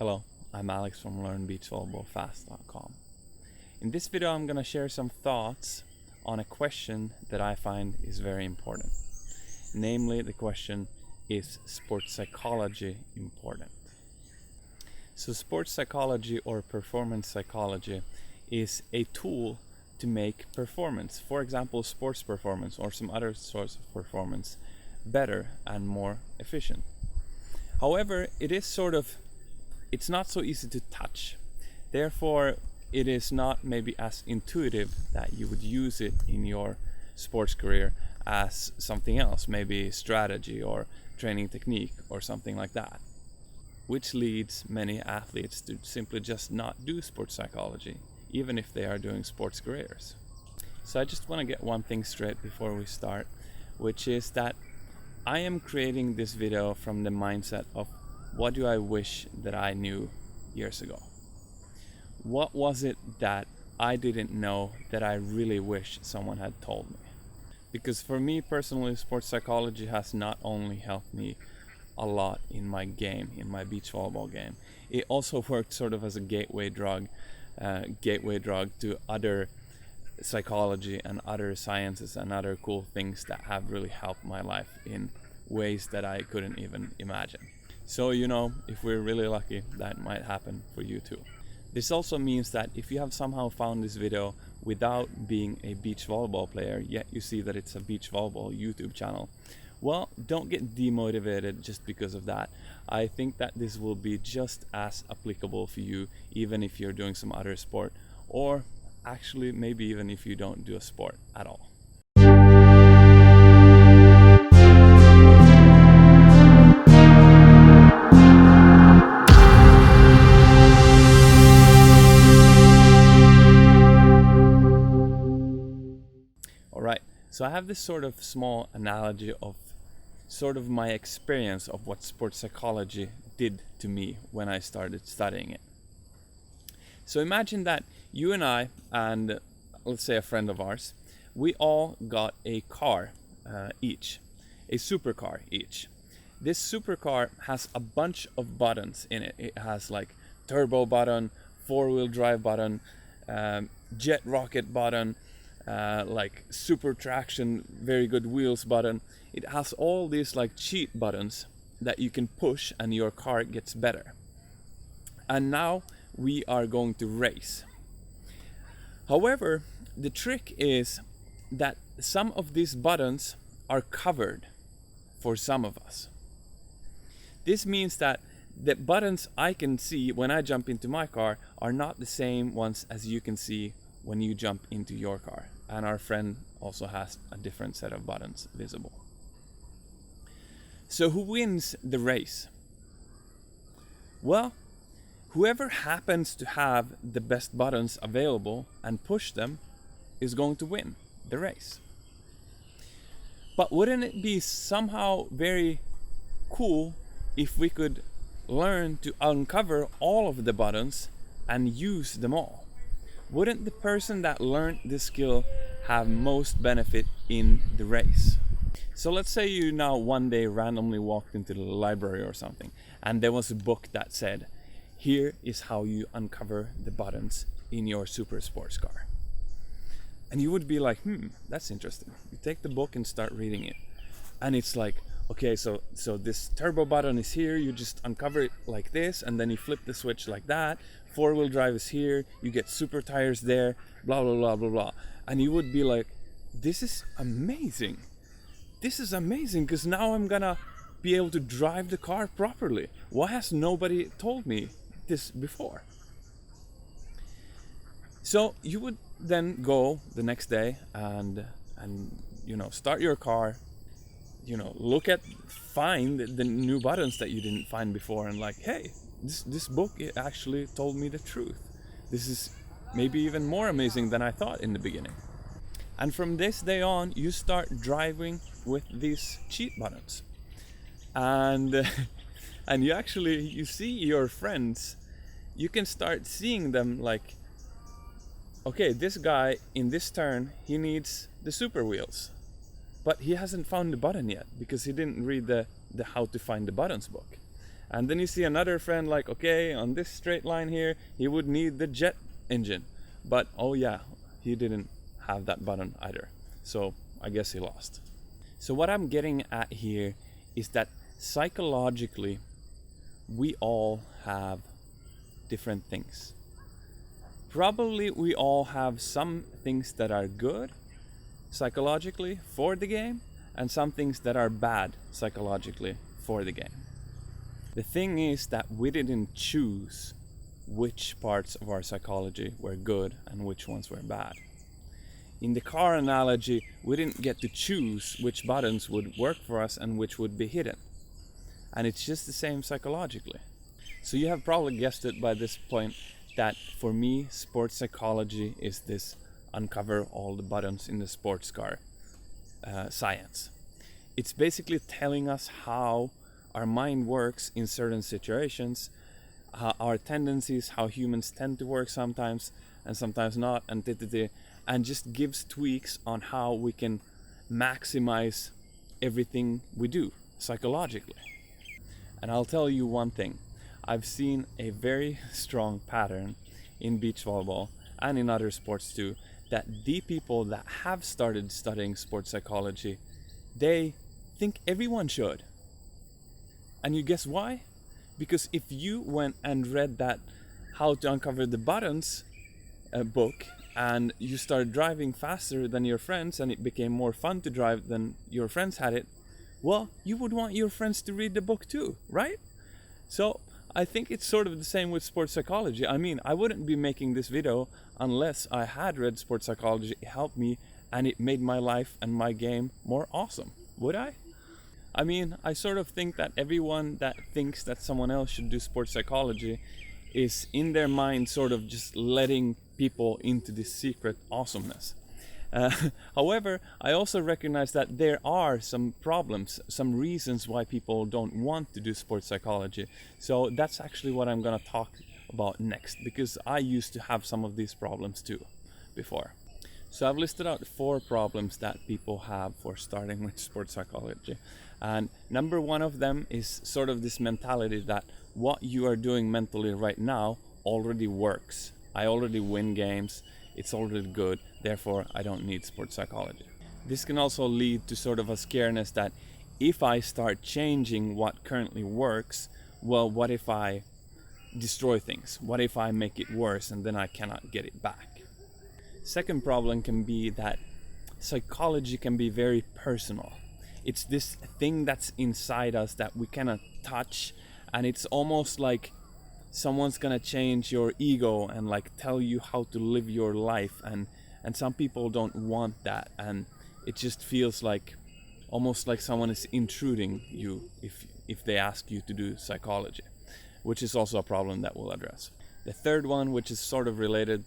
Hello, I'm Alex from Learn Beach Volleyball Fast.com. In this video I'm going to share some thoughts on a question that I find is very important. Namely, the question, is sports psychology important? So sports psychology or performance psychology is a tool to make performance, for example sports performance or some other sorts of performance, better and more efficient. However, it's not so easy to touch. Therefore, it is not maybe as intuitive that you would use it in your sports career as something else, maybe strategy or training technique or something like that, which leads many athletes to simply just not do sports psychology, even if they are doing sports careers. So I just want to get one thing straight before we start, which is that I am creating this video from the mindset of what do I wish that I knew years ago? What was it that I didn't know that I really wish someone had told me? Because for me personally, sports psychology has not only helped me a lot in my game, in my beach volleyball game, it also worked sort of as a gateway drug to other psychology and other sciences and other cool things that have really helped my life in ways that I couldn't even imagine. So if we're really lucky, that might happen for you too. This also means that if you have somehow found this video without being a beach volleyball player, yet you see that it's a beach volleyball YouTube channel, well, don't get demotivated just because of that. I think that this will be just as applicable for you, even if you're doing some other sport, or actually maybe even if you don't do a sport at all. Alright, so I have this sort of small analogy of sort of my experience of what sports psychology did to me when I started studying it. So imagine that you and I and let's say a friend of ours, we all got a car each, a supercar each. This supercar has a bunch of buttons in it. It has like turbo button, four-wheel drive button, jet rocket button, like super traction, very good wheels button. It has all these like cheat buttons that you can push and your car gets better. And now we are going to race. However, the trick is that some of these buttons are covered for some of us. This means that the buttons I can see when I jump into my car are not the same ones as you can see when you jump into your car. And our friend also has a different set of buttons visible. So who wins the race? Well, whoever happens to have the best buttons available and push them is going to win the race. But wouldn't it be somehow very cool if we could learn to uncover all of the buttons and use them all? Wouldn't the person that learned this skill have most benefit in the race? So let's say you now one day randomly walked into the library or something, and there was a book that said, here is how you uncover the buttons in your super sports car. And you would be like, that's interesting. You take the book and start reading it. And it's like, okay, so this turbo button is here, you just uncover it like this, and then you flip the switch like that. Four-wheel drive is here, you get super tires there, blah, blah, blah, blah, blah. And you would be like, this is amazing. This is amazing, because now I'm gonna be able to drive the car properly. Why has nobody told me this before? So you would then go the next day and start your car, find the new buttons that you didn't find before, and like, hey, this book it actually told me the truth. This is maybe even more amazing than I thought in the beginning. And from this day on, you start driving with these cheat buttons, and you see your friends. You can start seeing them like, okay, this guy in this turn, he needs the super wheels, but he hasn't found the button yet because he didn't read the how to find the buttons book. And then you see another friend like, okay, on this straight line here, he would need the jet engine. But oh yeah, he didn't have that button either. So I guess he lost. So what I'm getting at here is that psychologically, we all have different things. Probably we all have some things that are good psychologically for the game, and some things that are bad psychologically for the game. The thing is that we didn't choose which parts of our psychology were good and which ones were bad. In the car analogy, we didn't get to choose which buttons would work for us and which would be hidden. And it's just the same psychologically. So you have probably guessed it by this point that for me, sports psychology is this uncover all the buttons in the sports car science. It's basically telling us how our mind works in certain situations, our tendencies, how humans tend to work sometimes and sometimes not, and just gives tweaks on how we can maximize everything we do psychologically. And I'll tell you one thing, I've seen a very strong pattern in beach volleyball and in other sports too, that the people that have started studying sports psychology, they think everyone should. And you guess why? Because if you went and read that How to Uncover the Buttons book, and you started driving faster than your friends and it became more fun to drive than your friends had it, well, you would want your friends to read the book too, right? So I think it's sort of the same with sports psychology. I mean, I wouldn't be making this video unless I had read sports psychology, it helped me, and it made my life and my game more awesome. Would I? I mean, I sort of think that everyone that thinks that someone else should do sports psychology is in their mind sort of just letting people into this secret awesomeness. However, I also recognize that there are some problems, some reasons why people don't want to do sports psychology. So that's actually what I'm gonna talk about next, because I used to have some of these problems too before. So I've listed out 4 problems that people have for starting with sports psychology. And number 1 of them is sort of this mentality that what you are doing mentally right now already works. I already win games. It's already good, therefore I don't need sports psychology. This can also lead to sort of a scaredness that if I start changing what currently works, well, what if I destroy things? What if I make it worse and then I cannot get it back? Second problem can be that psychology can be very personal. It's this thing that's inside us that we cannot touch, and it's almost like someone's gonna change your ego and like tell you how to live your life, and some people don't want that, and it just feels like almost like someone is intruding you if they ask you to do psychology, which is also a problem that we'll address. The third one, which is sort of related,